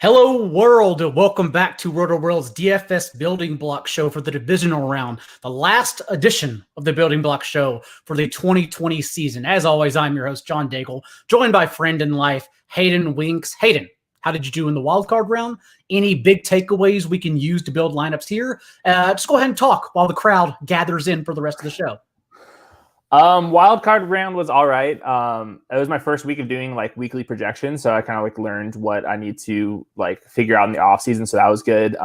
Hello, world, and welcome back to Roto-World's DFS Building Block Show for the Divisional round, the last edition of the Building Block Show for the 2020 season. As always, I'm your host, John Daigle, joined by friend in life, Hayden Winks. Hayden, how did you do in the wildcard round? Any big takeaways we can use to build lineups here? Just go ahead and talk while the crowd gathers in for the rest of the show. Wild card round was all right. It was my first week of doing like weekly projections, so I kind of like learned what I need to like figure out in the off season. So that was good.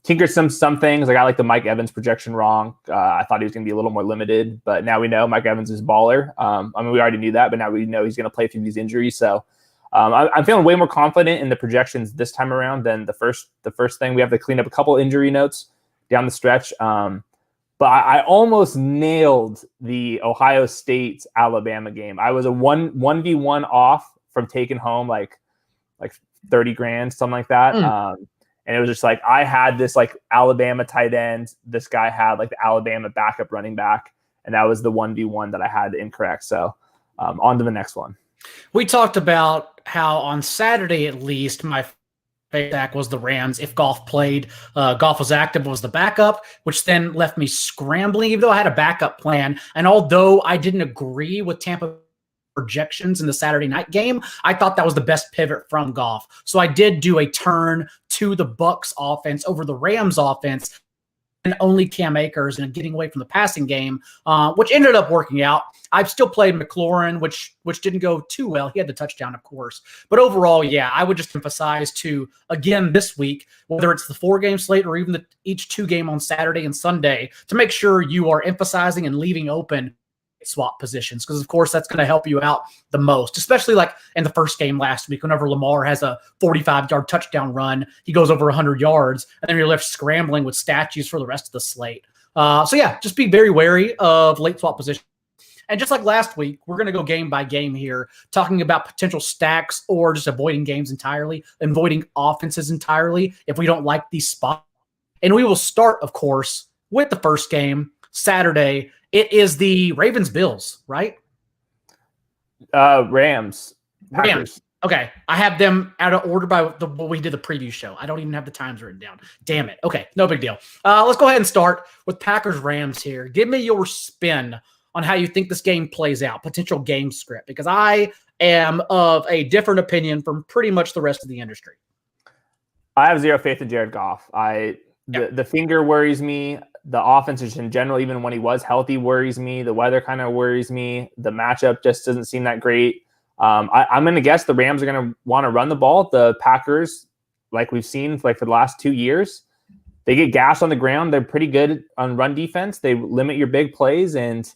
Tinkered some things. I got like the Mike Evans projection wrong. I thought he was going to be a little more limited, but now we know Mike Evans is a baller. I mean, we already knew that, but now we know he's going to play through these injuries. So I'm feeling way more confident in the projections this time around than the first thing. We have to clean up a couple injury notes down the stretch. But I almost nailed the Ohio State-Alabama game. I was a 1v1 off from taking home like 30 grand, something like that. And it was just like I had this like Alabama tight end. This guy had like the Alabama backup running back. And that was the 1v1 that I had incorrect. So on to the next one. We talked about how on Saturday, at least, my back was the Rams. If Goff played, Goff was active, was the backup, which then left me scrambling, even though I had a backup plan. And although I didn't agree with Tampa projections in the Saturday night game, I thought that was the best pivot from Goff. So I did do a turn to the Bucks offense over the Rams offense, and only Cam Akers and getting away from the passing game, which ended up working out. I've still played McLaurin, which didn't go too well. He had the touchdown, of course. But overall, yeah, I would just emphasize to, again, this week, whether it's the 4-game slate or even each 2-game on Saturday and Sunday, to make sure you are emphasizing and leaving open swap positions, because of course that's going to help you out the most, especially like in the first game last week whenever Lamar has a 45-yard touchdown run, he goes over 100 yards, and then you're left scrambling with statues for the rest of the slate. So yeah, just be very wary of late swap positions. And just like last week, we're going to go game by game here, talking about potential stacks or just avoiding games entirely, avoiding offenses entirely if we don't like these spots. And we will start, of course, with the first game, Saturday. It is the Ravens-Bills, right? Rams. Rams. Okay. I have them out of order by what we did the preview show. I don't even have the times written down. Damn it. Okay. No big deal. Let's go ahead and start with Packers-Rams here. Give me your spin on how you think this game plays out, potential game script, because I am of a different opinion from pretty much the rest of the industry. I have zero faith in Jared Goff. The finger worries me. The offense in general, even when he was healthy, worries me. The weather kind of worries me. The matchup just doesn't seem that great. I'm going to guess the Rams are going to want to run the ball. The Packers, like we've seen like for the last 2 years, they get gashed on the ground. They're pretty good on run defense. They limit your big plays, and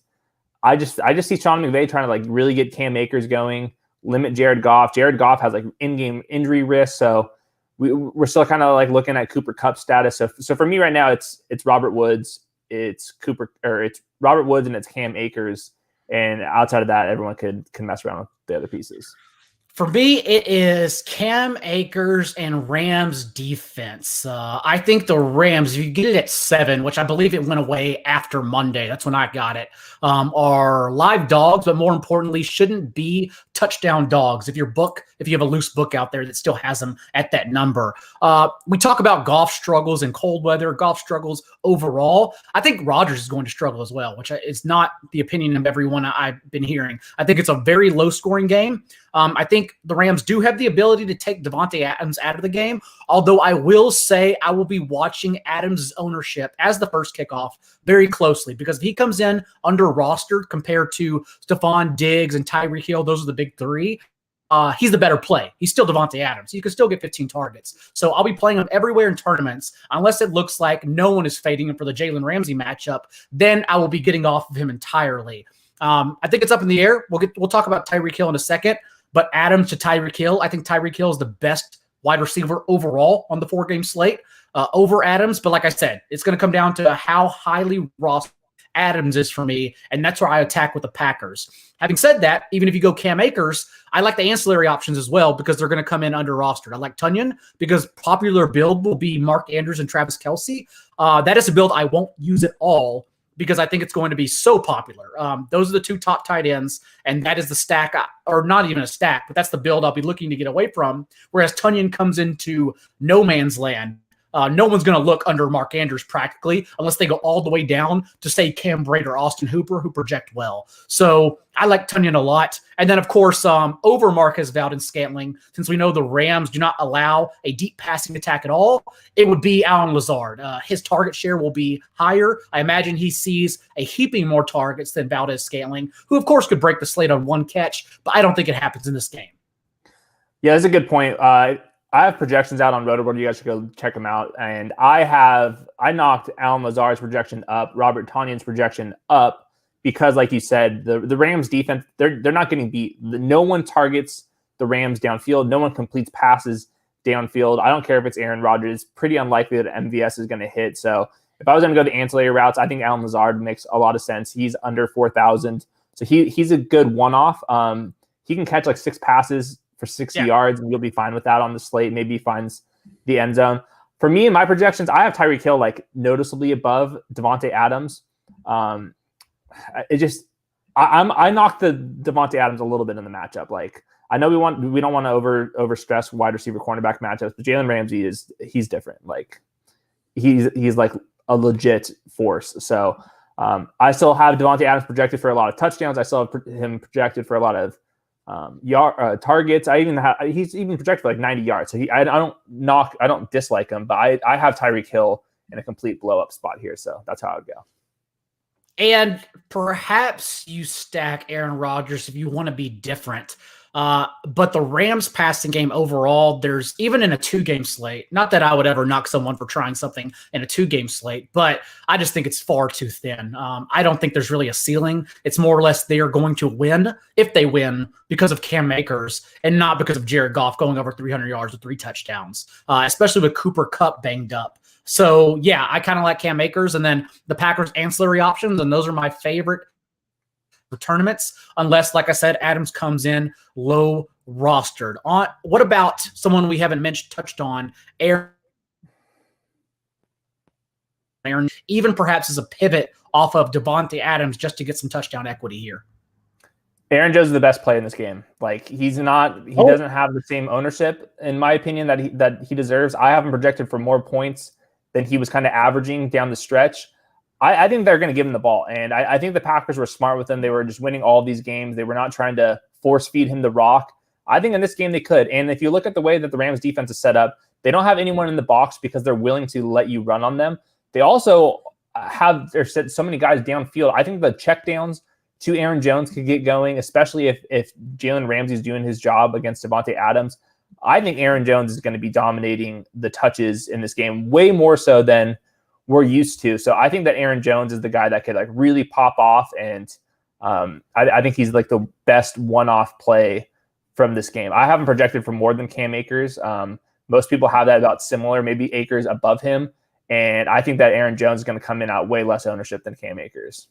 I just see Sean McVay trying to like really get Cam Akers going, limit Jared Goff. Jared Goff has like in-game injury risk, so we're still kind of like looking at Cooper Kupp status. So for me right now, it's Robert Woods, it's Robert Woods, and it's Cam Akers. And outside of that, everyone can mess around with the other pieces. For me, it is Cam Akers and Rams defense. I think the Rams, if you get it at 7, which I believe it went away after Monday, that's when I got it, are live dogs, but more importantly, shouldn't be touchdown dogs. If you have a loose book out there that still has them at that number. We talk about Goff struggles in cold weather, Goff struggles overall. I think Rodgers is going to struggle as well, which is not the opinion of everyone I've been hearing. I think it's a very low-scoring game. I think the Rams do have the ability to take Davante Adams out of the game, although I will say I will be watching Adams' ownership as the first kickoff very closely, because if he comes in under rostered compared to Stephon Diggs and Tyreek Hill, those are the big three, he's the better play. He's still Davante Adams. He could still get 15 targets. So I'll be playing him everywhere in tournaments, unless it looks like no one is fading him for the Jalen Ramsey matchup. Then I will be getting off of him entirely. I think it's up in the air. We'll talk about Tyreek Hill in a second. But Adams to Tyreek Hill, I think Tyreek Hill is the best wide receiver overall on the 4-game slate over Adams. But like I said, it's going to come down to how highly rostered Adams is for me, and that's where I attack with the Packers. Having said that, even if you go Cam Akers, I like the ancillary options as well because they're going to come in under rostered. I like Tunyon because popular build will be Mark Andrews and Travis Kelce. That is a build I won't use at all because I think it's going to be so popular. Those are the two top tight ends, and that is the stack, or not even a stack, but that's the build I'll be looking to get away from. Whereas Tonyan comes into no man's land. No one's going to look under Mark Andrews practically unless they go all the way down to, say, Cam Brate or Austin Hooper, who project well. So I like Tonyan a lot. And then, of course, over Marquez Valdes-Scantling, since we know the Rams do not allow a deep passing attack at all, it would be Allen Lazard. His target share will be higher. I imagine he sees a heaping more targets than Valdes-Scantling, who, of course, could break the slate on one catch, but I don't think it happens in this game. Yeah, that's a good point. I have projections out on Rotoboard. You guys should go check them out. And I knocked Allen Lazard's projection up, Robert Tonyan's projection up, because, like you said, the Rams defense, they're not getting beat. No one targets the Rams downfield. No one completes passes downfield. I don't care if it's Aaron Rodgers. It's pretty unlikely that MVS is going to hit. So if I was going to go the ancillary routes, I think Allen Lazard makes a lot of sense. He's under 4,000. So he's a good one-off. He can catch like 6 passes for 60 yards, and you'll be fine with that on the slate. Maybe he finds the end zone. For me, in my projections, I have Tyreek Hill like noticeably above Devontae Adams. I knocked the Devontae Adams a little bit in the matchup. Like, I know we don't want to over stress wide receiver cornerback matchups, but Jalen Ramsey he's different. Like, he's like a legit force. So I still have Devontae Adams projected for a lot of touchdowns. I still have him projected for a lot of targets. He's even projected for like 90 yards. So I don't dislike him, but I have Tyreek Hill in a complete blow up spot here. So that's how I would go. And perhaps you stack Aaron Rodgers if you want to be different. But the Rams passing game overall, there's even in a 2-game slate, not that I would ever knock someone for trying something in a 2-game slate, but I just think it's far too thin. I don't think there's really a ceiling. It's more or less they are going to win if they win because of Cam Akers and not because of Jared Goff going over 300 yards with 3 touchdowns, especially with Cooper Kupp banged up. So yeah, I kind of like Cam Akers, and then the Packers ancillary options, and those are my favorite for tournaments, unless, like I said, Adams comes in low rostered. What about someone we haven't touched on, Aaron, even perhaps as a pivot off of Devontae Adams just to get some touchdown equity here? Aaron Jones is the best play in this game. Like, he doesn't have the same ownership, in my opinion, that he deserves. I have him projected for more points than he was kind of averaging down the stretch. I think they're going to give him the ball. And I think the Packers were smart with him. They were just winning all these games. They were not trying to force feed him the rock. I think in this game they could. And if you look at the way that the Rams defense is set up, they don't have anyone in the box because they're willing to let you run on them. They also they're set so many guys downfield. I think the checkdowns to Aaron Jones could get going, especially if Jalen Ramsey's doing his job against Devontae Adams. I think Aaron Jones is going to be dominating the touches in this game way more so than we're used to. So I think that Aaron Jones is the guy that could like really pop off. And I think he's like the best one-off play from this game. I haven't projected for more than Cam Akers. Most people have that about similar, maybe Akers above him. And I think that Aaron Jones is going to come in at way less ownership than Cam Akers.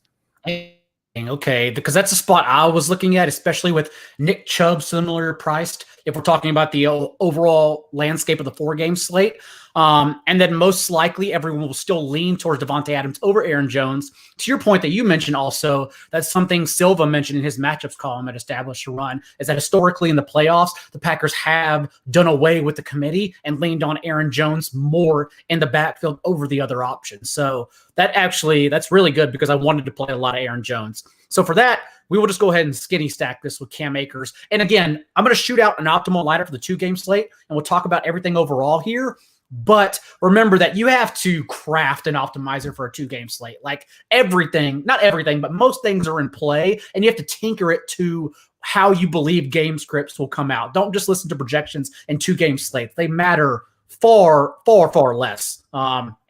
Okay, because that's a spot I was looking at, especially with Nick Chubb similar priced, if we're talking about the overall landscape of the 4-game slate. And then most likely everyone will still lean towards Devontae Adams over Aaron Jones. To your point that you mentioned also, that's something Silva mentioned in his matchups column at Established to Run, is that historically in the playoffs, the Packers have done away with the committee and leaned on Aaron Jones more in the backfield over the other options. So that's really good because I wanted to play a lot of Aaron Jones. So for that, we will just go ahead and skinny stack this with Cam Akers. And again, I'm going to shoot out an optimal lineup for the 2-game slate, and we'll talk about everything overall here. But remember that you have to craft an optimizer for a 2-game slate. Like everything, not everything, but most things are in play, and you have to tinker it to how you believe game scripts will come out. Don't just listen to projections in 2-game slates. They matter far, far, far less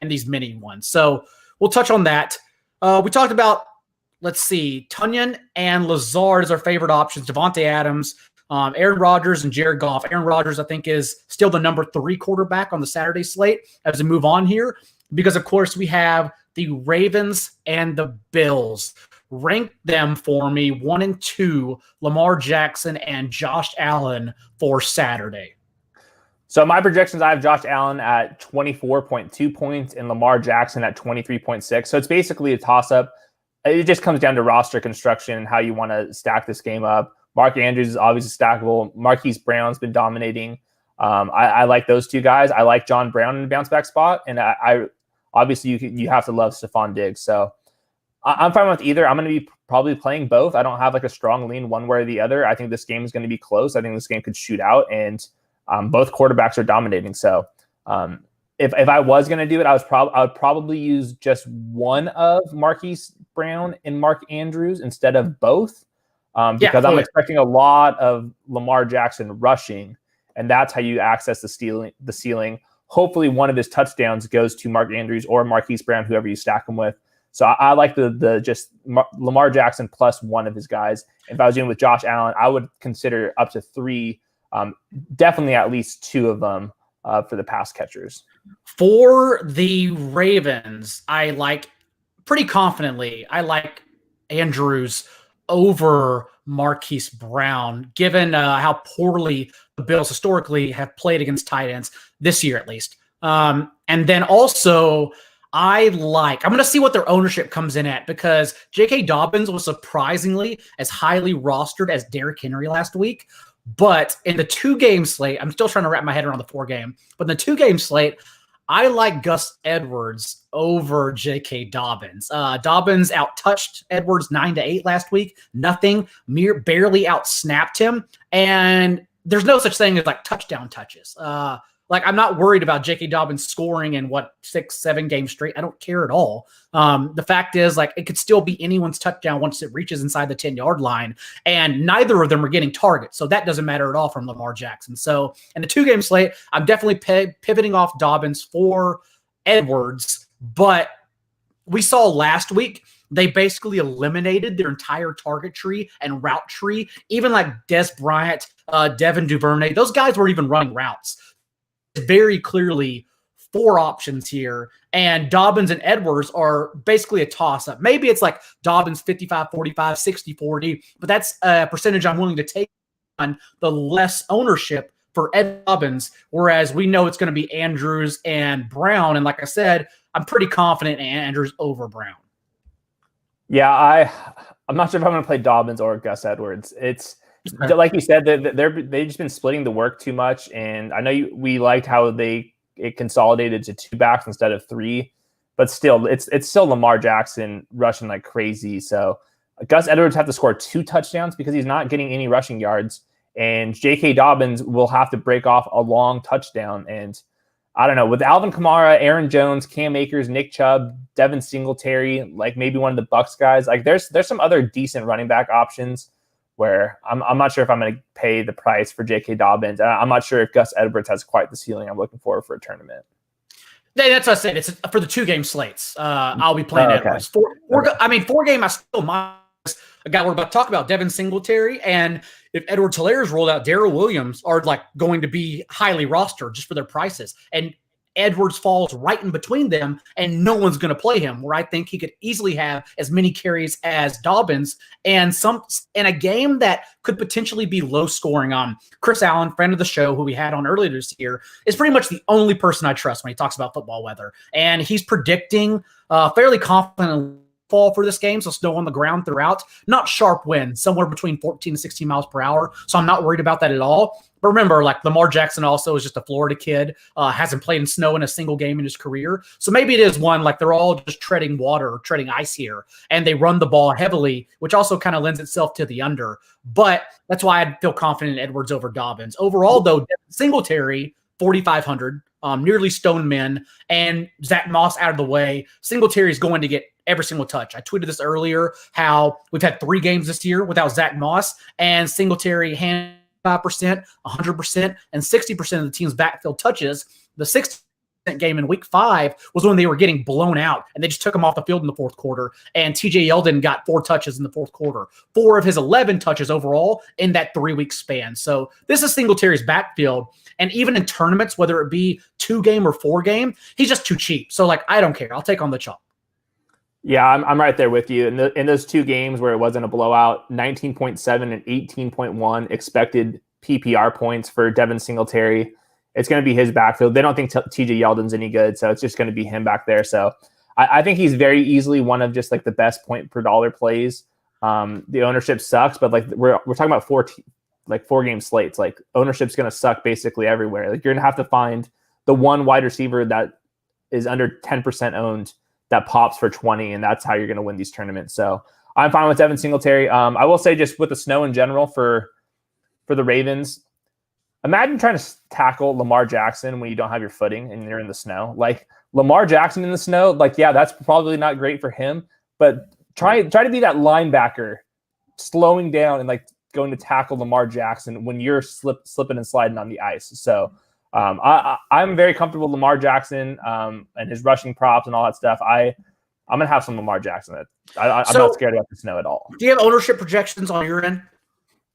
in these mini ones. So we'll touch on that. We talked about, let's see, Tonyan and Lazard as our favorite options, Devontae Adams, Aaron Rodgers, and Jared Goff. Aaron Rodgers, I think, is still the number 3 quarterback on the Saturday slate as we move on here because, of course, we have the Ravens and the Bills. Rank them for me 1 and 2, Lamar Jackson and Josh Allen for Saturday. So my projections, I have Josh Allen at 24.2 points and Lamar Jackson at 23.6. So it's basically a toss-up. It just comes down to roster construction and how you want to stack this game up. Mark Andrews is obviously stackable. Marquise Brown's been dominating. I like those two guys. I like John Brown in the bounce back spot, and I obviously you have to love Stephon Diggs. So I'm fine with either. I'm going to be probably playing both. I don't have like a strong lean one way or the other. I think this game is going to be close. I think this game could shoot out, and both quarterbacks are dominating. So if I was going to do it, I would probably use just one of Marquise Brown and Mark Andrews instead of both, because I'm expecting a lot of Lamar Jackson rushing, and that's how you access the ceiling. Hopefully, one of his touchdowns goes to Mark Andrews or Marquise Brown, whoever you stack him with. So I like the just Lamar Jackson plus one of his guys. If I was doing with Josh Allen, I would consider up to three, definitely at least two of them for the pass catchers. For the Ravens, I like pretty confidently. I like Andrews over Marquise Brown, given how poorly the Bills historically have played against tight ends this year, at least. And then also, I'm going to see what their ownership comes in at, because J.K. Dobbins was surprisingly as highly rostered as Derrick Henry last week. But in the 2-game slate, I'm still trying to wrap my head around the 4-game, but in the 2-game slate, I like Gus Edwards over J.K. Dobbins. Dobbins out-touched Edwards 9-8 last week. Nothing, barely out-snapped him. And there's no such thing as like touchdown touches. I'm not worried about J.K. Dobbins scoring in 6-7 games straight. I don't care at all. The fact is, like, it could still be anyone's touchdown once it reaches inside the 10-yard line, and neither of them are getting targets. So that doesn't matter at all from Lamar Jackson. So in the 2-game slate, I'm definitely pivoting off Dobbins for Edwards. But we saw last week, they basically eliminated their entire target tree and route tree. Even like Des Bryant, Devin Duvernay, those guys weren't even running routes. Very clearly 4 options here, and Dobbins and Edwards are basically a toss-up. Maybe it's like Dobbins 55-45, 60-40, but that's a percentage I'm willing to take on the less ownership for Ed Dobbins, whereas we know it's going to be Andrews and Brown, and like I said, I'm pretty confident in Andrews over Brown. Yeah, I'm not sure if I'm going to play Dobbins or Gus Edwards. It's like you said, they've just been splitting the work too much, and I know we liked how it consolidated to 2 backs instead of 3, but still, it's still Lamar Jackson rushing like crazy. So Gus Edwards have to score 2 touchdowns because he's not getting any rushing yards, and J.K. Dobbins will have to break off a long touchdown. And I don't know, with Alvin Kamara, Aaron Jones, Cam Akers, Nick Chubb, Devin Singletary, like maybe one of the Bucs guys, like there's some other decent running back options where I'm not sure if I'm going to pay the price for J.K. Dobbins. I'm not sure if Gus Edwards has quite the ceiling I'm looking for a tournament. That's what I said. It's for the 2-game slates. I'll be playing Edwards. 4-game, I still mind a guy we're about to talk about, Devin Singletary. And if Edwards-Hilaire's rolled out, Daryl Williams are like going to be highly rostered just for their prices. And Edwards falls right in between them, and no one's going to play him, where I think he could easily have as many carries as Dobbins, and some in a game that could potentially be low scoring. Chris Allen, friend of the show, who we had on earlier this year, is pretty much the only person I trust when he talks about football weather. And he's predicting fairly confident fall for this game, so snow on the ground throughout. Not sharp winds, somewhere between 14 and 16 miles per hour, so I'm not worried about that at all. But remember, like Lamar Jackson also is just a Florida kid, hasn't played in snow in a single game in his career. So maybe it is one, like they're all just treading water or treading ice here, and they run the ball heavily, which also kind of lends itself to the under. But that's why I'd feel confident in Edwards over Dobbins. Overall, though, Singletary, 4,500, nearly stone men, and Zach Moss out of the way. Singletary is going to get every single touch. I tweeted this earlier, how we've had 3 games this year without Zach Moss, and Singletary 5%, 100%, and 60% of the team's backfield touches. The 60% game in week 5 was when they were getting blown out, and they just took him off the field in the fourth quarter. And TJ Yeldon got 4 touches in the fourth quarter, 4 of his 11 touches overall in that 3-week span. So this is Singletary's backfield. And even in tournaments, whether it be 2-game or 4-game, he's just too cheap. So like, I don't care. I'll take on the chalk. Yeah, I'm right there with you. In those 2 games where it wasn't a blowout, 19.7 and 18.1 expected PPR points for Devin Singletary. it's going to be his backfield. They don't think TJ Yeldon's any good, so it's just going to be him back there. So I think he's very easily one of just like the best point per dollar plays. The ownership sucks, but like we're talking about 4-game slates. Like ownership's going to suck basically everywhere. Like you're going to have to find the one wide receiver that is under 10% owned that pops for 20, and that's how you're going to win these tournaments. So I'm fine with Devin Singletary. I will say just with the snow in general for the Ravens, imagine trying to tackle Lamar Jackson when you don't have your footing and you're in the snow. Like Lamar Jackson in the snow, like, yeah, that's probably not great for him, but try to be that linebacker slowing down and like going to tackle Lamar Jackson when you're slipping and sliding on the ice. So I'm very comfortable with Lamar Jackson and his rushing props and all that stuff. I'm going to have some Lamar Jackson. I'm not scared about the snow at all. Do you have ownership projections on your end?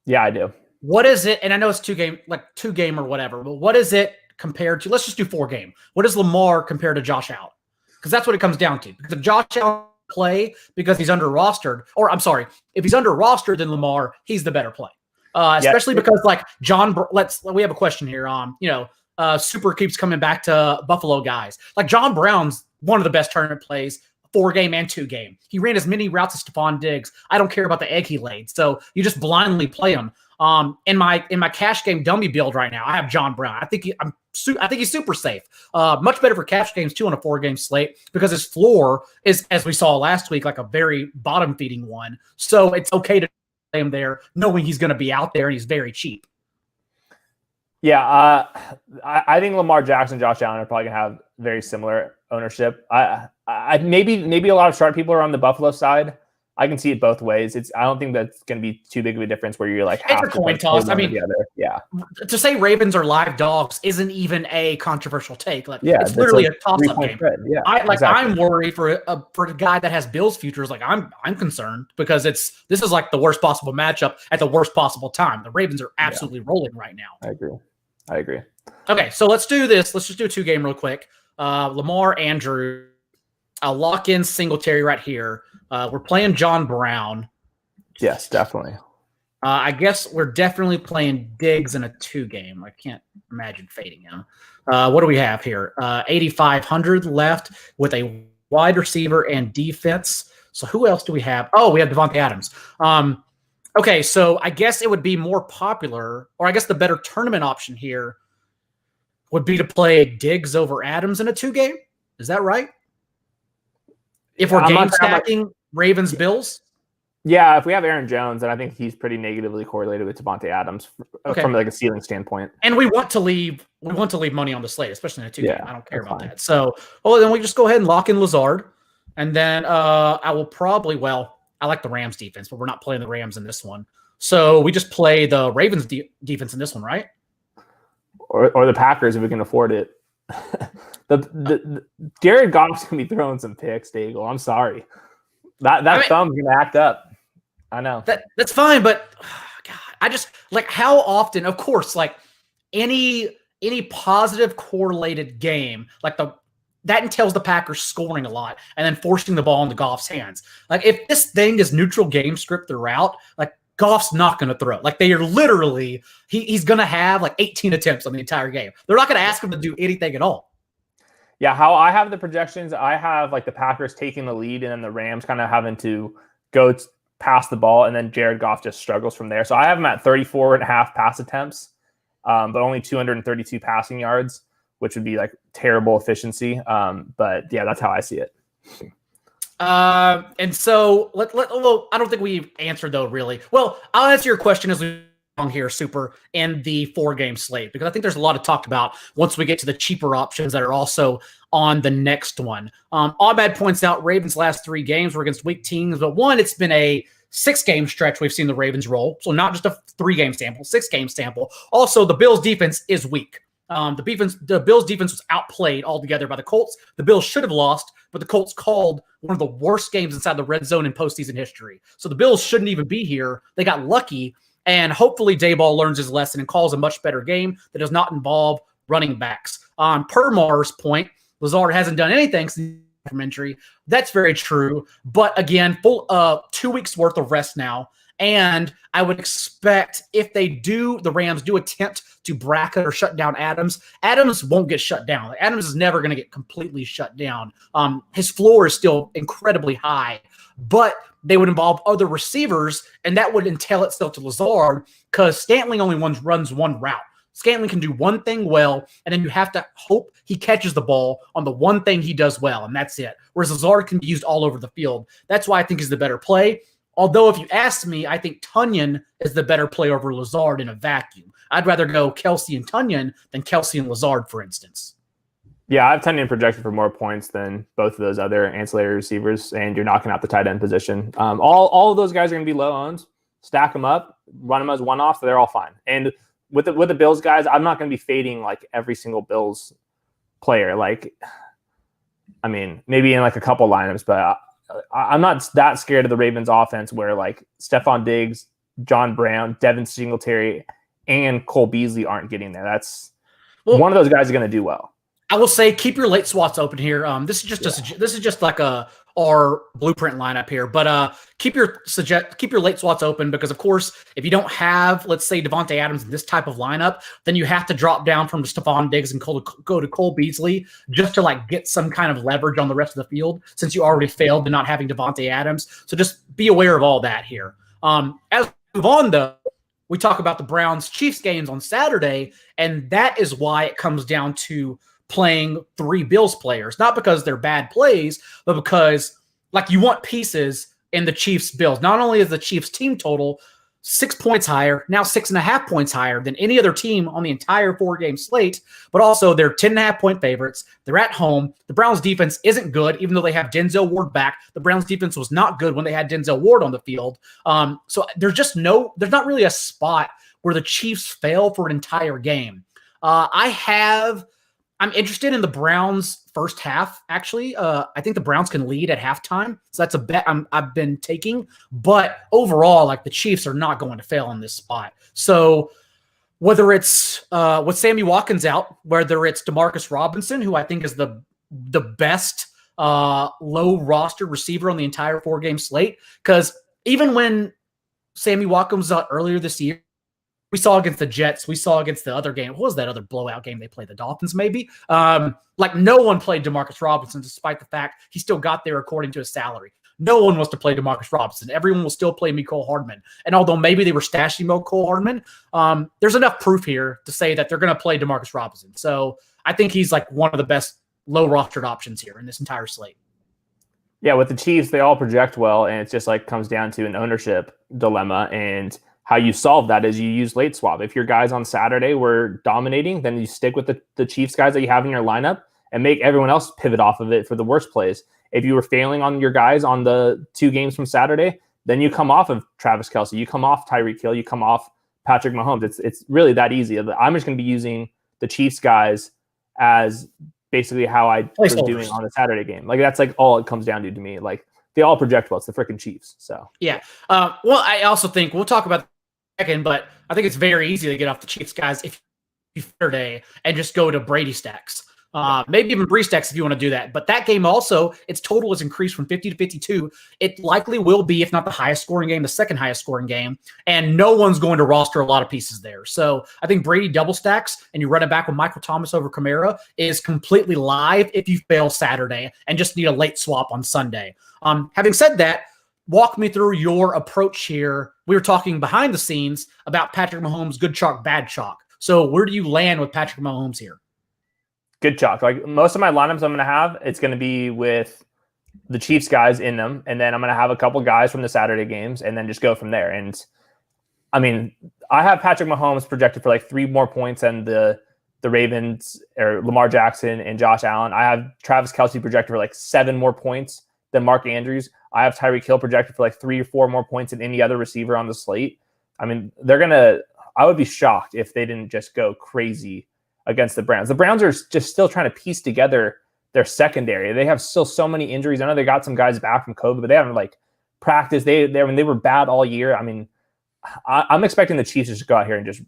Yeah, I do. What is it? And I know it's two game or whatever, but what is it compared to? Let's just do 4 game. What is Lamar compared to Josh Allen? Because that's what it comes down to. Because if Josh Allen play because he's under rostered, or I'm sorry, if he's under rostered than Lamar, he's the better play. Especially because like we have a question here. Super keeps coming back to Buffalo guys. Like John Brown's one of the best tournament plays, 4 game and 2 game. He ran as many routes as Stephon Diggs. I don't care about the egg he laid. So you just blindly play him. In my cash game dummy build right now, I have John Brown. I think he's super safe. Much better for cash games too on a 4-game slate because his floor is, as we saw last week, like a very bottom feeding one. So it's okay to play him there, knowing he's going to be out there and he's very cheap. Yeah, I think Lamar Jackson, Josh Allen are probably gonna have very similar ownership. I maybe a lot of sharp people are on the Buffalo side. I can see it both ways. I don't think that's going to be too big of a difference where you're like it's a coin toss. I mean, yeah. To say Ravens are live dogs isn't even a controversial take. Like, yeah, it's literally a toss-up game. Yeah, exactly. I'm worried for a guy that has Bills futures. Like, I'm concerned because this is like the worst possible matchup at the worst possible time. The Ravens are absolutely rolling right now. I agree. Okay, so let's do this. Let's just do a 2-game real quick. Lamar, Andrew. I'll lock in Singletary right here. We're playing John Brown. Yes, definitely. I guess we're definitely playing Diggs in a 2-game. I can't imagine fading him. What do we have here? 8,500 left with a wide receiver and defense. So who else do we have? Oh, we have Devontae Adams. Okay, so I guess it would be more popular, or I guess the better tournament option here would be to play Diggs over Adams in a 2-game. Is that right? If we're game stacking Ravens Bills? Yeah, if we have Aaron Jones, then I think he's pretty negatively correlated with Devontae Adams from like a ceiling standpoint. And we want to leave money on the slate, especially in a 2-game. I don't care about that. So, then we just go ahead and lock in Lazard. And then I will probably, I like the Rams defense, but we're not playing the Rams in this one. So we just play the Ravens defense in this one, right? Or the Packers if we can afford it. The Jared Goff's gonna be throwing some picks, Daigle. I'm sorry. That thumb's gonna act up. I know. That's fine, but God, I just like how often, of course, like any positive correlated game, like that entails the Packers scoring a lot and then forcing the ball into Goff's hands. Like if this thing is neutral game script throughout, like Goff's not going to throw. Like they are literally, he's going to have like 18 attempts on the entire game. They're not going to ask him to do anything at all. Yeah, how I have the projections, I have like the Packers taking the lead and then the Rams kind of having to go pass the ball, and then Jared Goff just struggles from there. So I have him at 34.5 pass attempts, but only 232 passing yards, which would be like terrible efficiency. But yeah, that's how I see it. And so I don't think we've answered though, really. Well, I'll answer your question as we on here, Super, in the 4-game slate, because I think there's a lot to talk about once we get to the cheaper options that are also on the next one. Abad points out Ravens' last 3 games were against weak teams, but one, it's been a 6-game stretch we've seen the Ravens roll. So not just a 3-game sample, 6-game sample. Also, the Bills' defense is weak. The Bills' defense was outplayed altogether by the Colts. The Bills should have lost, but the Colts called one of the worst games inside the red zone in postseason history. So the Bills shouldn't even be here. They got lucky. And hopefully Dayball learns his lesson and calls a much better game that does not involve running backs. Per Mar's point, Lazard hasn't done anything since from injury. That's very true. But again, full 2 weeks worth of rest now. And I would expect if the Rams do attempt to bracket or shut down Adams, Adams won't get shut down. Adams is never going to get completely shut down. His floor is still incredibly high, but they would involve other receivers, and that would entail itself to Lazard because Scantling only runs one route. Scantling can do one thing well, and then you have to hope he catches the ball on the one thing he does well, and that's it. Whereas Lazard can be used all over the field. That's why I think he's the better play. Although if you ask me, I think Tunyon is the better play over Lazard in a vacuum. I'd rather go Kelsey and Tunyon than Kelsey and Lazard, for instance. Yeah, I have Tunyon projected for more points than both of those other ancillary receivers, and you're knocking out the tight end position. All of those guys are going to be low owned. Stack them up, run them as one-off, so they're all fine. And with the Bills guys, I'm not going to be fading like every single Bills player. Like, I mean, maybe in like a couple lineups, but I'm not that scared of the Ravens offense where like Stephon Diggs, John Brown, Devin Singletary, and Cole Beasley aren't getting there. That's one of those guys is going to do well. I will say keep your late swots open here. This is just like our blueprint lineup here, but keep your late swots open because of course if you don't have, let's say, Devontae Adams in this type of lineup, then you have to drop down from Stephon Diggs and go to Cole Beasley just to like get some kind of leverage on the rest of the field since you already failed to not having Devontae Adams. So just be aware of all that here. As we move on though, we talk about the Browns-Chiefs games on Saturday, and that is why it comes down to playing 3 Bills players, not because they're bad plays, but because like you want pieces in the Chiefs Bills. Not only is the Chiefs team total 6 points higher, now 6.5 points higher than any other team on the entire 4-game slate, but also they're 10.5 point favorites. They're at home. The Browns defense isn't good, even though they have Denzel Ward back. The Browns defense was not good when they had Denzel Ward on the field. So there's not really a spot where the Chiefs fail for an entire game. I'm interested in the Browns first half, actually. I think the Browns can lead at halftime. So that's a bet I've been taking. But overall, like the Chiefs are not going to fail in this spot. So whether it's with Sammy Watkins out, whether it's Demarcus Robinson, who I think is the best low roster receiver on the entire 4-game slate, because even when Sammy Watkins was out earlier this year, we saw against the Jets. We saw against the other game. What was that other blowout game they played? The Dolphins, maybe? Like no one played Demarcus Robinson, despite the fact he still got there according to his salary. No one wants to play Demarcus Robinson. Everyone will still play Mecole Hardman. And although maybe they were stashing Mecole Hardman, there's enough proof here to say that they're going to play Demarcus Robinson. So I think he's like one of the best low-rostered options here in this entire slate. Yeah, with the Chiefs, they all project well, and it's just like comes down to an ownership dilemma. And how you solve that is you use late swap. If your guys on Saturday were dominating, then you stick with the Chiefs guys that you have in your lineup and make everyone else pivot off of it for the worst plays. If you were failing on your guys on the 2 games from Saturday, then you come off of Travis Kelce, you come off Tyreek Hill, you come off Patrick Mahomes. It's really that easy. I'm just going to be using the Chiefs guys as basically how I was doing on the Saturday game. Like that's like all it comes down to me. Like they all project well. It's the freaking Chiefs. So yeah. Well, I also think we'll talk about second, but I think it's very easy to get off the Chiefs guys if you Saturday and just go to Brady stacks. Maybe even Bree stacks if you want to do that. But that game also, its total is increased from 50 to 52. It likely will be, if not the highest scoring game, the second highest scoring game. And no one's going to roster a lot of pieces there. So I think Brady double stacks and you run it back with Michael Thomas over Kamara is completely live if you fail Saturday and just need a late swap on Sunday. Having said that, walk me through your approach here. We were talking behind the scenes about Patrick Mahomes, good chalk, bad chalk. So where do you land with Patrick Mahomes here? Good chalk. Like most of my lineups I'm going to have, it's going to be with the Chiefs guys in them. And then I'm going to have a couple guys from the Saturday games and then just go from there. And I mean, I have Patrick Mahomes projected for like 3 more points than the Ravens or Lamar Jackson and Josh Allen. I have Travis Kelce projected for like 7 more points than Mark Andrews. I have Tyreek Hill projected for like 3 or 4 more points than any other receiver on the slate. I mean, I would be shocked if they didn't just go crazy against the Browns. The Browns are just still trying to piece together their secondary. They have still so many injuries. I know they got some guys back from COVID, but they haven't like practiced. They were bad all year. I mean, I'm expecting the Chiefs to just go out here and just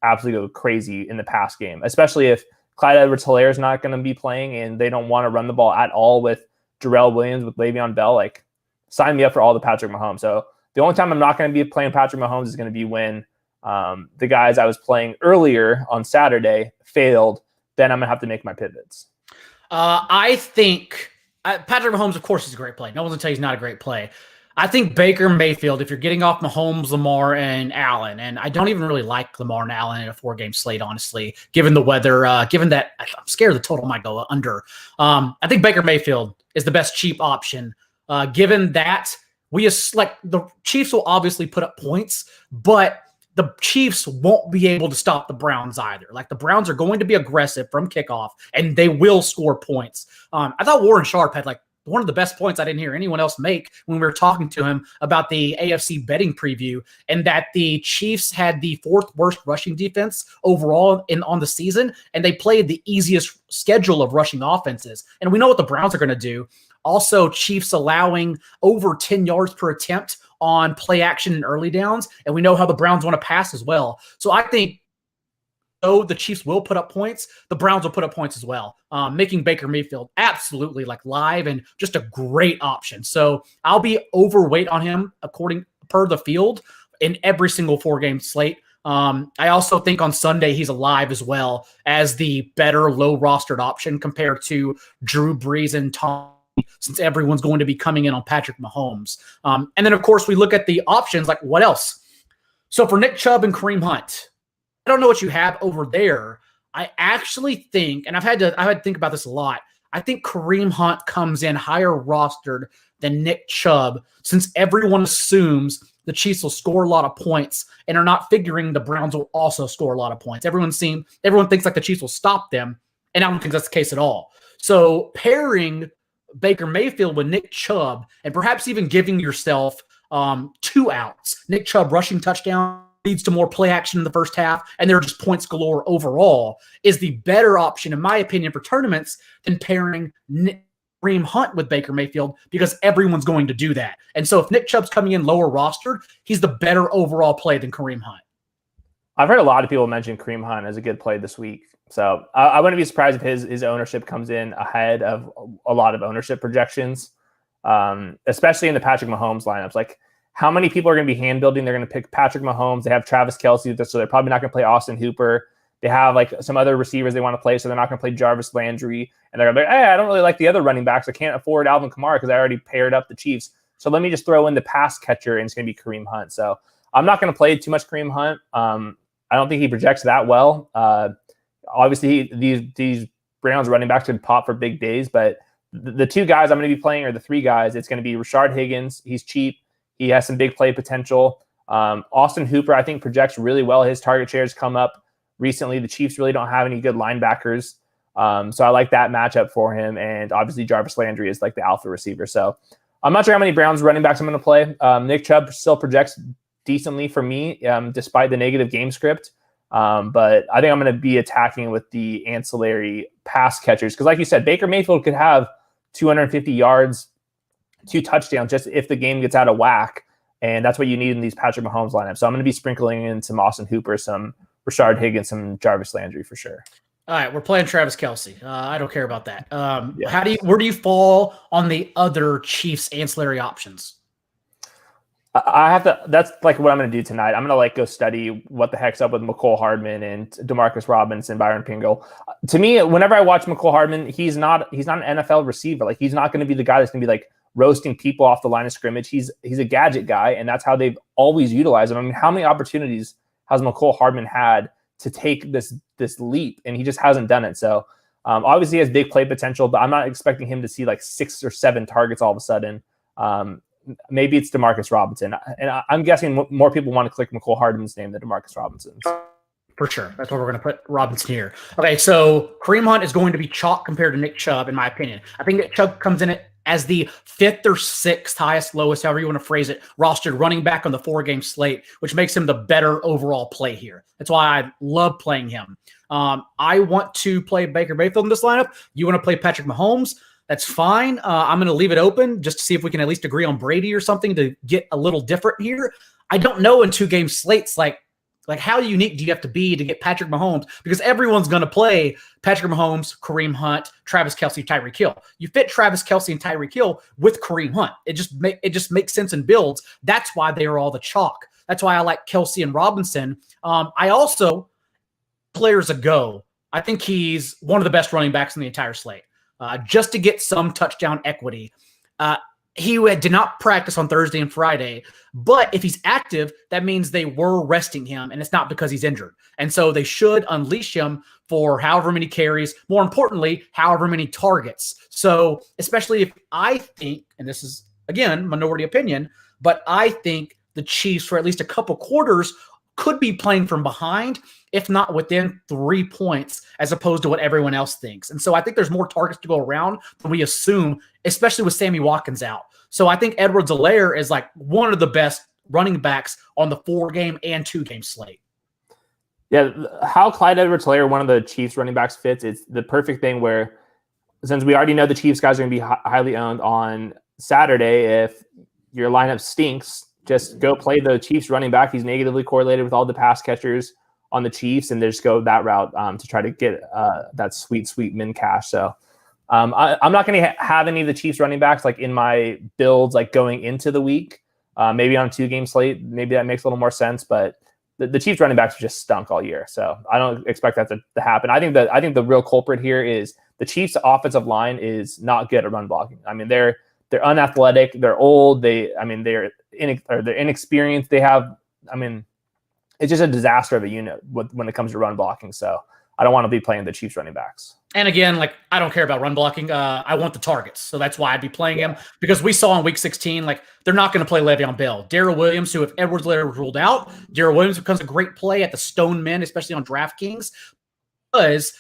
absolutely go crazy in the pass game, especially if Clyde Edwards-Helaire is not going to be playing and they don't want to run the ball at all with Daryl Williams, with Le'Veon Bell. Like, sign me up for all the Patrick Mahomes. So The only time I'm not going to be playing Patrick Mahomes is going to be when the guys I was playing earlier on Saturday failed. Then I'm going to have to make my pivots. I think Patrick Mahomes, of course, is a great play. No one's going to tell you he's not a great play. I think Baker Mayfield, if you're getting off Mahomes, Lamar, and Allen, and I don't even really like Lamar and Allen in a 4-game slate, honestly, given the weather, given that I'm scared the total might go under. I think Baker Mayfield is the best cheap option, given that the Chiefs will obviously put up points, but the Chiefs won't be able to stop the Browns either. Like, the Browns are going to be aggressive from kickoff, and they will score points. I thought Warren Sharp had one of the best points I didn't hear anyone else make when we were talking to him about the AFC betting preview, and that the Chiefs had the 4th worst rushing defense overall on the season, and they played the easiest schedule of rushing offenses. And we know what the Browns are going to do. Also, Chiefs allowing over 10 yards per attempt on play action and early downs, and we know how the Browns want to pass as well. So I think the Chiefs will put up points, the Browns will put up points as well, making Baker Mayfield absolutely live and just a great option. So I'll be overweight on him per the field in every single 4-game slate. I also think on Sunday he's alive as well as the better low rostered option compared to Drew Brees and Tom, since everyone's going to be coming in on Patrick Mahomes. And then, of course, we look at the options, what else? So for Nick Chubb and Kareem Hunt, I don't know what you have over there. I actually think, and I've had to think about this a lot, I think Kareem Hunt comes in higher rostered than Nick Chubb, since everyone assumes the Chiefs will score a lot of points and are not figuring the Browns will also score a lot of points. Everyone thinks the Chiefs will stop them, and I don't think that's the case at all. So pairing Baker Mayfield with Nick Chubb, and perhaps even giving yourself 2 outs, Nick Chubb rushing touchdown leads to more play action in the first half, and there are just points galore overall, is the better option, in my opinion, for tournaments than pairing Kareem Hunt with Baker Mayfield, because everyone's going to do that. And so if Nick Chubb's coming in lower rostered, he's the better overall play than Kareem Hunt. I've heard a lot of people mention Kareem Hunt as a good play this week. So I wouldn't be surprised if his ownership comes in ahead of a lot of ownership projections, especially in the Patrick Mahomes lineups. How many people are going to be hand building? They're going to pick Patrick Mahomes. They have Travis Kelce, so they're probably not going to play Austin Hooper. They have some other receivers they want to play, so they're not going to play Jarvis Landry. And they're going to be like, hey, I don't really like the other running backs. I can't afford Alvin Kamara because I already paired up the Chiefs. So let me just throw in the pass catcher, and it's going to be Kareem Hunt. So I'm not going to play too much Kareem Hunt. I don't think he projects that well. Obviously, these Browns running backs could pop for big days, but the 2 guys I'm going to be playing are the 3 guys. It's going to be Rashard Higgins. He's cheap. He has some big play potential. Austin Hooper, I think, projects really well. His target shares come up recently. The Chiefs really don't have any good linebackers. So I like that matchup for him. And obviously Jarvis Landry is the alpha receiver. So I'm not sure how many Browns running backs I'm going to play. Nick Chubb still projects decently for me, despite the negative game script. But I think I'm going to be attacking with the ancillary pass catchers. Because like you said, Baker Mayfield could have 250 yards, 2 touchdowns, just if the game gets out of whack. And that's what you need in these Patrick Mahomes lineups. So I'm going to be sprinkling in some Austin Hooper, some Rashard Higgins, some Jarvis Landry for sure. All right, we're playing Travis Kelce. I don't care about that. Where do you fall on the other Chiefs ancillary options? I have to. That's what I'm going to do tonight. I'm going to go study what the heck's up with McCole Hardman and Demarcus Robinson, Byron Pringle. To me, whenever I watch McCole Hardman, he's not an NFL receiver. He's not going to be the guy that's going to be roasting people off the line of scrimmage. He's a gadget guy, and that's how they've always utilized him. I mean, how many opportunities has McCole Hardman had to take this leap, and he just hasn't done it. So obviously he has big play potential, but I'm not expecting him to see 6 or 7 targets all of a sudden. Maybe it's Demarcus Robinson, and I'm guessing more people want to click McCole Hardman's name than Demarcus Robinson. For sure. That's where we're going to put Robinson here. Okay, so Kareem Hunt is going to be chalk compared to Nick Chubb, in my opinion. I think Nick Chubb comes in as the 5th or 6th highest, lowest, however you want to phrase it, rostered running back on the 4-game slate, which makes him the better overall play here. That's why I love playing him. I want to play Baker Mayfield in this lineup. You want to play Patrick Mahomes? That's fine. I'm going to leave it open just to see if we can at least agree on Brady or something to get a little different here. I don't know in 2-game slates, Like, how unique do you have to be to get Patrick Mahomes? Because everyone's going to play Patrick Mahomes, Kareem Hunt, Travis Kelce, Tyreek Hill. You fit Travis Kelce and Tyreek Hill with Kareem Hunt. It just makes sense and builds. That's why they are all the chalk. That's why I like Kelce and Robinson. I also, players ago, I think he's one of the best running backs in the entire slate. Just to get some touchdown equity. He did not practice on Thursday and Friday, but if he's active, that means they were resting him, and it's not because he's injured. And so they should unleash him for however many carries, more importantly, however many targets. So especially if I think, and this is, again, minority opinion, but I think the Chiefs for at least a couple quarters could be playing from behind, if not within 3 points, as opposed to what everyone else thinks. And so I think there's more targets to go around than we assume, especially with Sammy Watkins out. So I think Edwards-Helaire is like one of the best running backs on the 4-game and 2-game slate. Yeah, how Clyde Edwards-Helaire, one of the Chiefs running backs, fits, it's the perfect thing where, since we already know the Chiefs guys are going to be highly owned on Saturday, if your lineup stinks, just go play the Chiefs running back. He's negatively correlated with all the pass catchers on the Chiefs, and they just go that route to try to get that sweet min cash. So I'm not going to have any of the Chiefs running backs like in my builds like going into the week. Maybe on a 2-game slate, maybe that makes a little more sense. But the Chiefs running backs just stunk all year, so I don't expect that to happen. I think the real culprit here is the Chiefs' offensive line is not good at run blocking. I mean, they're unathletic, they're old, they're inexperienced. They have, it's just a disaster of a unit when it comes to run blocking. So I don't want to be playing the Chiefs running backs. And again, like, I don't care about run blocking. I want the targets. So that's why I'd be playing him, because we saw in week 16, like, they're not going to play Le'Veon Bell. Daryl Williams, who if Edwards-Helaire was ruled out, Daryl Williams becomes a great play at the Stone Men, especially on DraftKings, because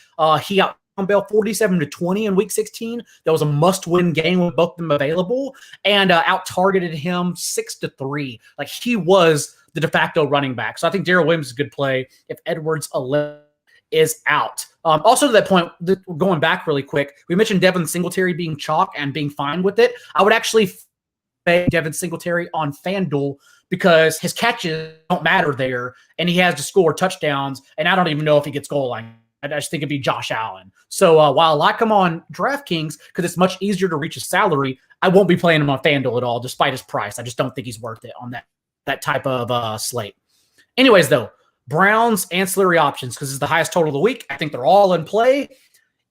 he out Bell 47-20 in week 16. That was a must-win game with both of them available, and out-targeted him 6-3. Like, he was the de facto running back. So I think Daryl Williams is a good play if Edwards-Helaire is out. Also to that point, going back really quick, we mentioned Devin Singletary being chalk and being fine with it. I would actually pay Devin Singletary on FanDuel because his catches don't matter there, and he has to score touchdowns, and I don't even know if he gets goal line. I just think it'd be Josh Allen. So while I like him on DraftKings because it's much easier to reach his salary, I won't be playing him on FanDuel at all, despite his price. I just don't think he's worth it on that type of slate. Anyways, though, Browns ancillary options, because it's the highest total of the week. I think they're all in play.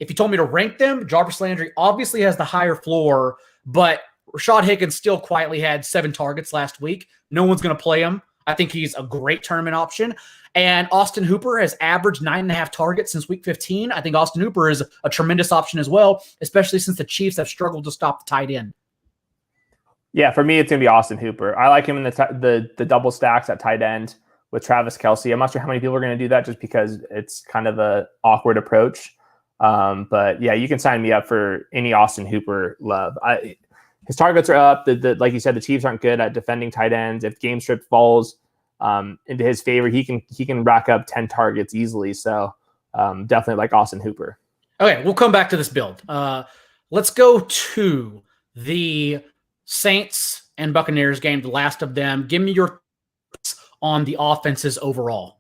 If you told me to rank them, Jarvis Landry obviously has the higher floor, but Rashad Higgins still quietly had 7 targets last week. No one's going to play him. I think he's a great tournament option. And Austin Hooper has averaged 9.5 targets since week 15. I think Austin Hooper is a tremendous option as well, especially since the Chiefs have struggled to stop the tight end. Yeah, for me, it's going to be Austin Hooper. I like him in the double stacks at tight end with Travis Kelce. I'm not sure how many people are going to do that just because it's kind of an awkward approach. But yeah, you can sign me up for any Austin Hooper love. His targets are up. Like you said, the Chiefs aren't good at defending tight ends. If game script falls into his favor, he can rack up 10 targets easily. So definitely like Austin Hooper. Okay, we'll come back to this build. Let's go to the Saints and Buccaneers game, the last of them. Give me your thoughts on the offenses overall.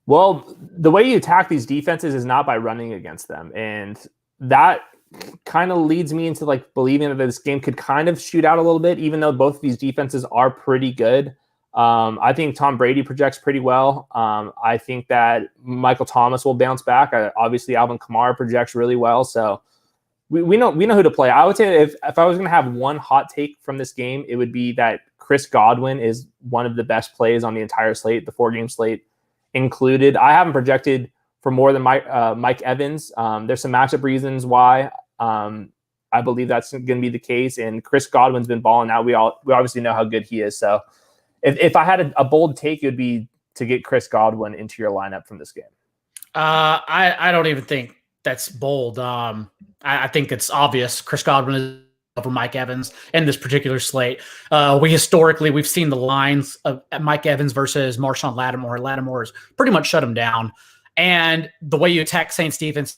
Well, the way you attack these defenses is not by running against them. And that kind of leads me into like believing that this game could kind of shoot out a little bit, even though both of these defenses are pretty good. I think Tom Brady projects pretty well. I think that Michael Thomas will bounce back. Obviously, Alvin Kamara projects really well. So we know who to play. I would say if I was going to have one hot take from this game, it would be that Chris Godwin is one of the best plays on the entire slate, the 4-game slate included. I haven't projected for more than Mike Evans. There's some matchup reasons why I believe that's going to be the case. And Chris Godwin's been balling out. We obviously know how good he is. So if I had a bold take, it would be to get Chris Godwin into your lineup from this game. I don't even think that's bold. I think it's obvious. Chris Godwin is over Mike Evans in this particular slate. We've seen the lines of Mike Evans versus Marshawn Lattimore. Lattimore has pretty much shut him down. And the way you attack Saints defense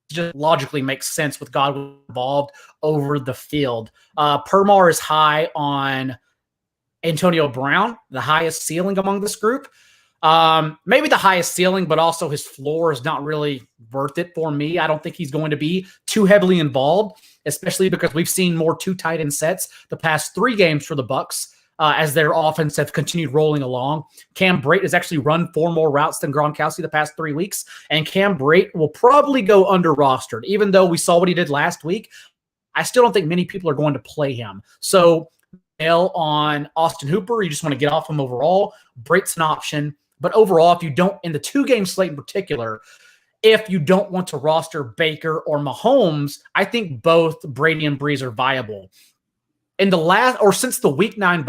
just logically makes sense with Godwin involved over the field. Permar is high on Antonio Brown, the highest ceiling among this group. Maybe the highest ceiling, but also his floor is not really worth it for me. I don't think he's going to be too heavily involved, especially because we've seen more two tight end sets the past 3 games for the Bucs. As their offense have continued rolling along. Cam Brate has actually run 4 more routes than Gronkowski the past 3 weeks, and Cam Brate will probably go under-rostered. Even though we saw what he did last week, I still don't think many people are going to play him. So, on Austin Hooper, you just want to get off him overall. Brate's an option. But overall, if you don't, in the 2-game slate in particular, if you don't want to roster Baker or Mahomes, I think both Brady and Breeze are viable. In the last, or since week 9,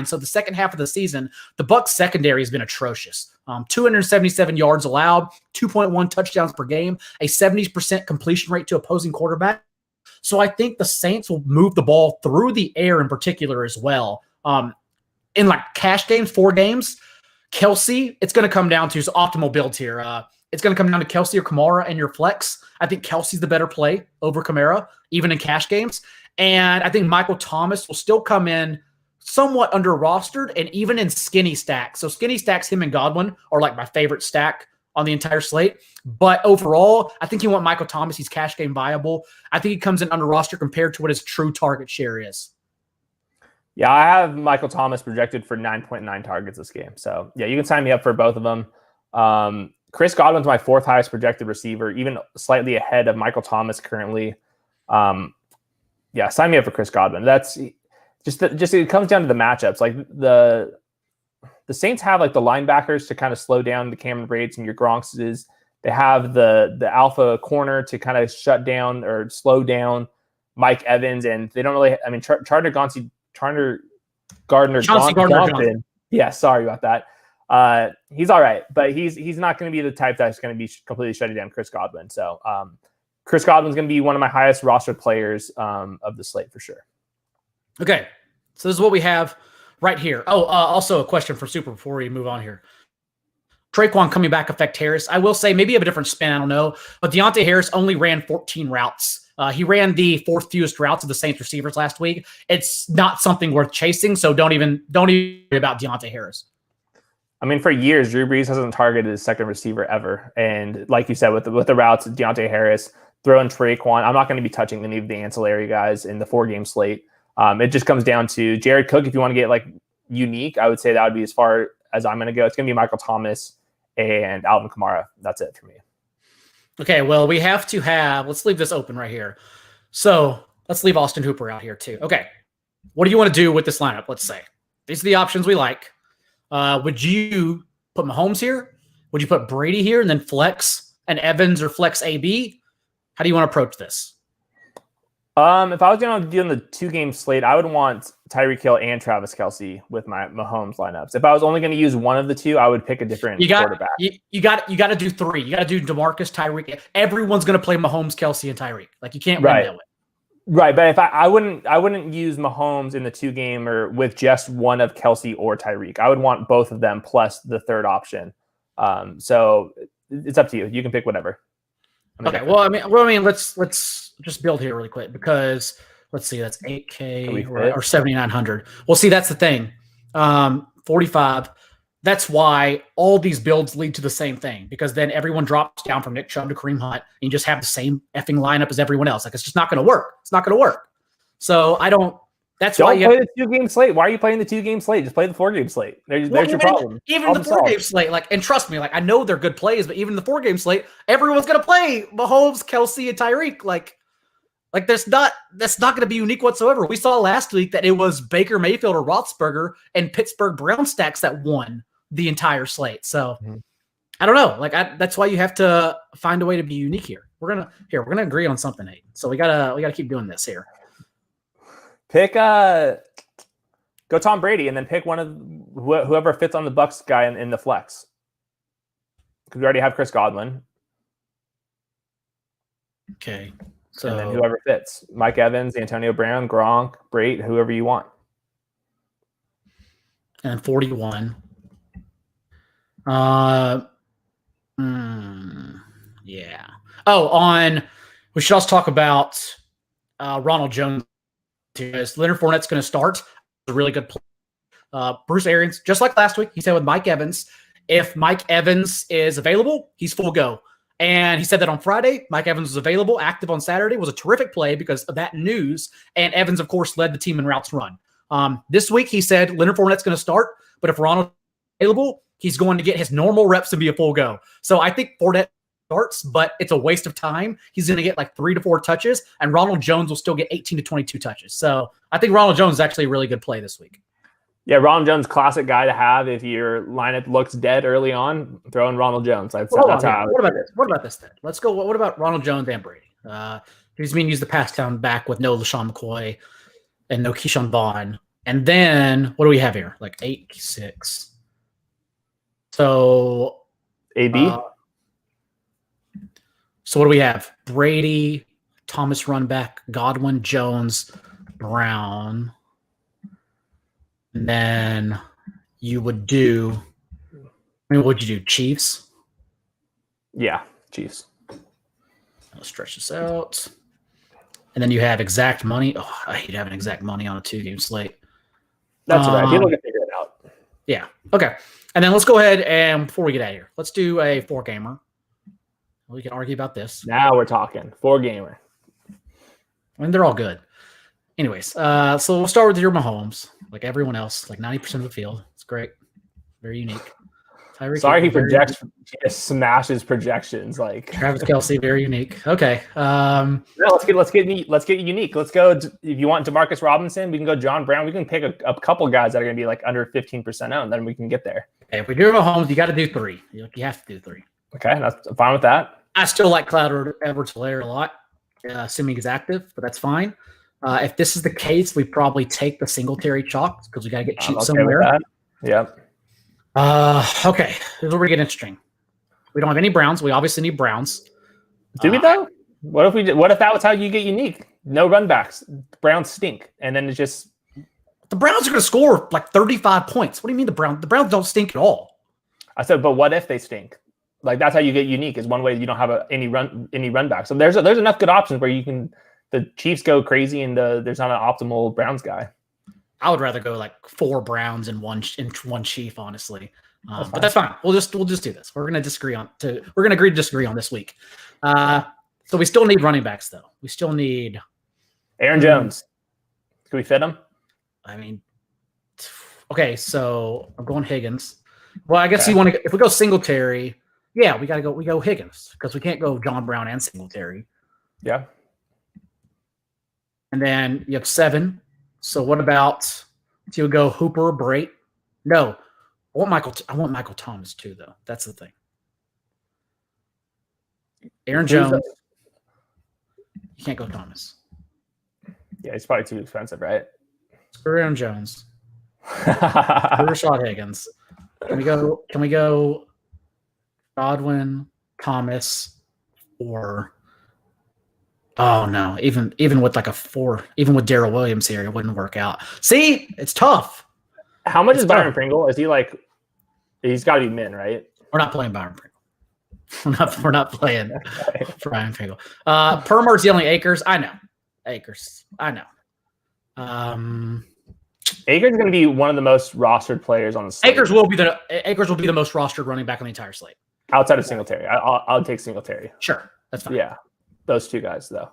so the second half of the season, the Bucs secondary has been atrocious. 277 yards allowed, 2.1 touchdowns per game, a 70% completion rate to opposing quarterback. So I think the Saints will move the ball through the air in particular as well. In like cash games, 4 games, Kelsey, it's going to come down to optimal builds here. It's going to come down to Kelsey or Kamara and your flex. I think Kelsey's the better play over Kamara, even in cash games. And I think Michael Thomas will still come in somewhat under rostered and even in skinny stacks. So skinny stacks, him and Godwin are like my favorite stack on the entire slate. But overall, I think you want Michael Thomas. He's cash game viable. I think he comes in under roster compared to what his true target share is. Yeah, I have Michael Thomas projected for 9.9 targets this game. So yeah, you can sign me up for both of them. Chris Godwin's my 4th highest projected receiver, even slightly ahead of Michael Thomas currently. Yeah, sign me up for Chris Godwin. That's just it comes down to the matchups. Like the Saints have like the linebackers to kind of slow down the Cameron Brates and your Gronkses. They have the alpha corner to kind of shut down or slow down Mike Evans, and they don't really. I mean, Gardner-Johnson. Yeah, sorry about that. He's all right, but he's not going to be the type that's going to be completely shutting down Chris Godwin. So Chris Godwin's going to be one of my highest rostered players of the slate for sure. Okay, so this is what we have right here. Oh, also a question for Super before we move on here. Traquan coming back affect Harris? I will say maybe a different spin, I don't know. But Deontay Harris only ran 14 routes. He ran the 4th fewest routes of the Saints receivers last week. It's not something worth chasing, so don't even worry about Deontay Harris. I mean, for years, Drew Brees hasn't targeted his second receiver ever. And like you said, with the routes, Deontay Harris, throw in Traquan. I'm not going to be touching any of the ancillary guys in the 4-game slate. It just comes down to Jared Cook. If you want to get like unique, I would say that would be as far as I'm going to go. It's going to be Michael Thomas and Alvin Kamara. That's it for me. Okay, well, we have to let's leave this open right here. So let's leave Austin Hooper out here too. Okay, what do you want to do with this lineup? Let's say these are the options we like. Would you put Mahomes here? Would you put Brady here and then flex an Evans or flex AB? How do you want to approach this? If I was going to do the 2-game slate, I would want Tyreek Hill and Travis Kelce with my Mahomes lineups. If I was only going to use one of the 2, I would pick a different quarterback. You got to do 3. You got to do Demarcus, Tyreek. Everyone's going to play Mahomes, Kelce, and Tyreek. Like you can't win that way. Right, but if I wouldn't use Mahomes in the 2-game or with just one of Kelce or Tyreek. I would want both of them plus the 3rd option. So it's up to you. You can pick whatever. Okay. Well, I mean, let's just build here really quick because let's see, that's 8K or 7,900. Well, see, that's the thing. 45. That's why all these builds lead to the same thing because then everyone drops down from Nick Chubb to Kareem Hunt and you just have the same effing lineup as everyone else. Like it's just not going to work. It's not going to work. So I don't. That's don't why you play the 2-game slate. Why are you playing the 2-game slate? Just play the 4-game slate. There's your problem. Even the 4-game slate, like, and trust me, like I know they're good plays, but even the 4-game slate, everyone's gonna play Mahomes, Kelce, and Tyreek. Like that's not gonna be unique whatsoever. We saw last week that it was Baker Mayfield or Roethlisberger and Pittsburgh Brown stacks that won the entire slate. So I don't know. Like that's why you have to find a way to be unique here. We're gonna agree on something, Hayden. So we gotta keep doing this here. Pick go Tom Brady and then pick one of whoever fits on the Bucs guy in the flex. Because we already have Chris Godwin. Okay. So and then whoever fits. Mike Evans, Antonio Brown, Gronk, Brate, whoever you want. And 41. Yeah. Oh, we should also talk about Ronald Jones. Leonard Fournette's going to start. A really good play Bruce Arians, just like last week, he said with Mike Evans, if Mike Evans is available, he's full go. And he said that on Friday, Mike Evans was available, active on Saturday, was a terrific play because of that news. And Evans, of course, led the team in routes run. This week, he said Leonard Fournette's going to start, but if Ronald is available, he's going to get his normal reps and be a full go. So I think Fournette starts, but it's a waste of time. He's going to get like 3 to 4 touches, and Ronald Jones will still get 18 to 22 touches. So I think Ronald Jones is actually a really good play this week. Yeah, Ronald Jones, classic guy to have if your lineup looks dead early on. Throw in Ronald Jones. That's how. What about this? What about this then? Let's go. What about Ronald Jones and Brady? He's being used the pass down back with no LaShawn McCoy and no Keyshawn Vaughn. And then what do we have here? Like 8-6. So AB. So what do we have? Brady, Thomas run back, Godwin, Jones, Brown. And then you would do, what would you do? Chiefs? Yeah, Chiefs. Let's stretch this out. And then you have exact money. Oh, I hate having exact money on a 2-game slate. That's all right. People can figure it out. Yeah. Okay. And then let's go ahead and before we get out of here, let's do a 4-gamer. We can argue about this. Now we're talking 4-gamer. I mean, they're all good. Anyways, so we'll start with your Mahomes, like everyone else, like 90% of the field. It's great. Very unique. Sorry, he just smashes projections. Like Travis Kelce, very unique. Okay. No, let's get unique. Let's go. If you want Demarcus Robinson, we can go John Brown. We can pick a couple guys that are going to be like under 15% owned. Then we can get there. Okay, if we do Mahomes, you got to do 3. You have to do 3. Okay, that's I'm fine with that. I still like Clyde Edwards-Helaire a lot, assuming he's active, but that's fine. If this is the case, we probably take the Singletary chalk because we got to get cheap somewhere. Yep. Okay, here's where we get interesting. We don't have any Browns. We obviously need Browns. Do we though? What if that was how you get unique? No run backs. Browns stink, and then it's just the Browns are going to score like 35 points. What do you mean the Browns? The Browns don't stink at all. I said, but what if they stink? Like that's how you get unique. Is one way you don't have any run backs. So there's enough good options where you can. The Chiefs go crazy, and there's not an optimal Browns guy. I would rather go like 4 Browns and one Chief, honestly. But that's fine. We'll just do this. We're gonna agree to disagree on this week. So we still need running backs, though. We still need Aaron Jones. Can we fit him? I mean, okay. So I'm going Higgins. Well, I guess you want to. If we go Singletary, yeah, we go Higgins because we can't go John Brown and Singletary. Yeah. And then you have 7. So what about do you go Hooper, Brait? No, I want Michael Thomas too, though. That's the thing. Aaron Jones. You can't go Thomas. Yeah, he's probably too expensive, right? Screw Aaron Jones. Rashad Higgins. Can we go Godwin, Thomas, or oh no, even with like a 4, even with Daryl Williams here, it wouldn't work out. See, it's tough. How much is Byron Pringle? Is he like? He's got to be min, right? We're not playing Byron Pringle. We're not playing Byron Pringle. Permer's the only Akers. I know. Akers. I know. Akers is going to be one of the most rostered players on the slate. Akers will be the most rostered running back on the entire slate. Outside of Singletary. I'll take Singletary. Sure. That's fine. Yeah. Those 2 guys, though.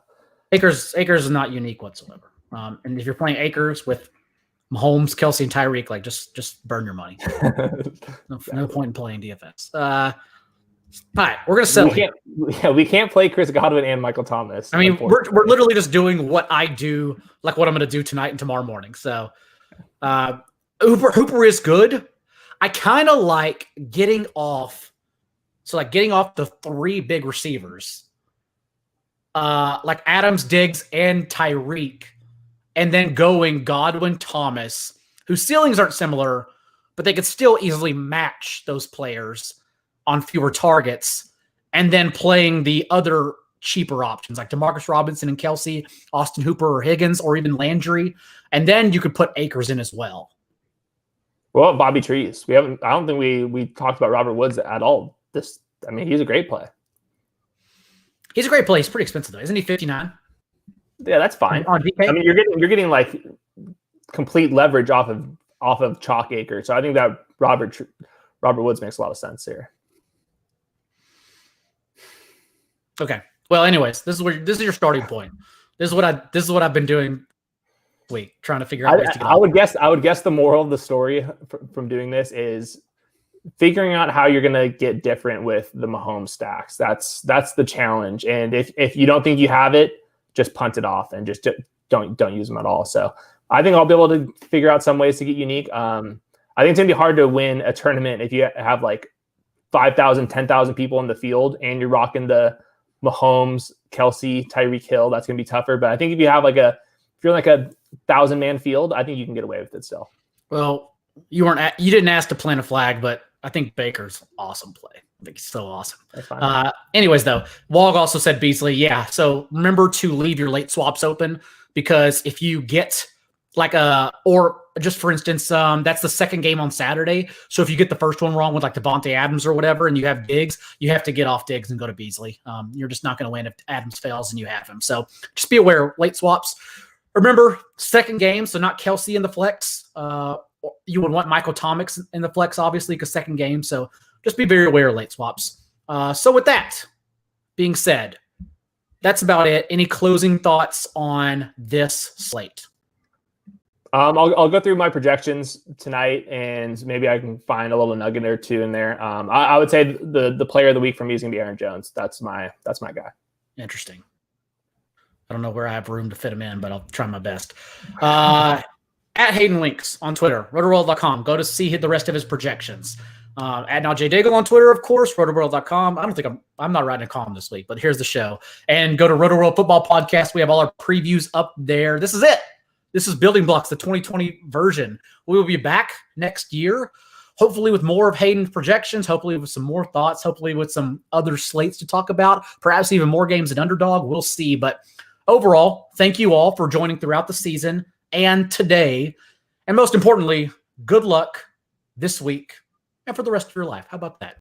Akers is not unique whatsoever. And if you're playing Akers with Mahomes, Kelce, and Tyreek, like just burn your money. No point in playing DFS. All right, we're gonna settle. We can't play Chris Godwin and Michael Thomas. I mean, we're literally just doing what I do, like what I'm gonna do tonight and tomorrow morning. So, Hooper is good. I kind of like getting off. So, like getting off the 3 big receivers, like Adams, Diggs, and Tyreek. And then going Godwin, Thomas, whose ceilings aren't similar, but they could still easily match those players on fewer targets. And then playing the other cheaper options like Demarcus Robinson and Kelce, Austin Hooper or Higgins, or even Landry. And then you could put Akers in as well. Well, Bobby Trees. I don't think we talked about Robert Woods at all. He's a great play. He's a great play. He's pretty expensive though. Isn't he 59? Yeah, that's fine. On DK? I mean, you're getting like complete leverage off of off of chalk acre. So I think that Robert Woods makes a lot of sense here. Okay. Well, anyways, this is your starting point. This is what I've been doing. Trying to figure out ways to get I would guess the moral of the story from doing this is figuring out how you're going to get different with the Mahomes stacks. That's the challenge. And if you don't think you have it, just punt it off and just don't use them at all. So I think I'll be able to figure out some ways to get unique. I think it's gonna be hard to win a tournament if you have like 5,000, 10,000 people in the field and you're rocking the Mahomes, Kelsey, Tyreek Hill. That's gonna be tougher. But I think if you're like a 1,000-man field, I think you can get away with it still. Well, you didn't ask to plant a flag, but I think Baker's awesome play. I think he's so awesome. Anyways, though, Wog also said Beasley. Yeah. So remember to leave your late swaps open, because if you get or just for instance, that's the second game on Saturday. So if you get the first one wrong with like Devontae Adams or whatever, and you have Diggs, you have to get off Diggs and go to Beasley. You're just not going to win if Adams fails and you have him. So just be aware, late swaps. Remember, second game, so not Kelsey in the flex. You would want Michael Thomas in the flex, obviously, because second game. So just be very aware of late swaps. So with that being said, that's about it. Any closing thoughts on this slate? I'll go through my projections tonight, and maybe I can find a little nugget or two in there. I would say the player of the week for me is going to be Aaron Jones. That's my guy. Interesting. I don't know where I have room to fit him in, but I'll try my best. At Hayden Links on Twitter, rotoworld.com. Go to see the rest of his projections. At Now J Daigle on Twitter, of course, rotoworld.com. I don't think I'm not writing a column this week, but here's the show. And go to Rotoworld Football Podcast. We have all our previews up there. This is it. This is Building Blocks, the 2020 version. We will be back next year, hopefully with more of Hayden's projections, hopefully with some more thoughts, hopefully with some other slates to talk about, perhaps even more games at Underdog. We'll see. But overall, thank you all for joining throughout the season and today. And most importantly, good luck this week and for the rest of your life. How about that?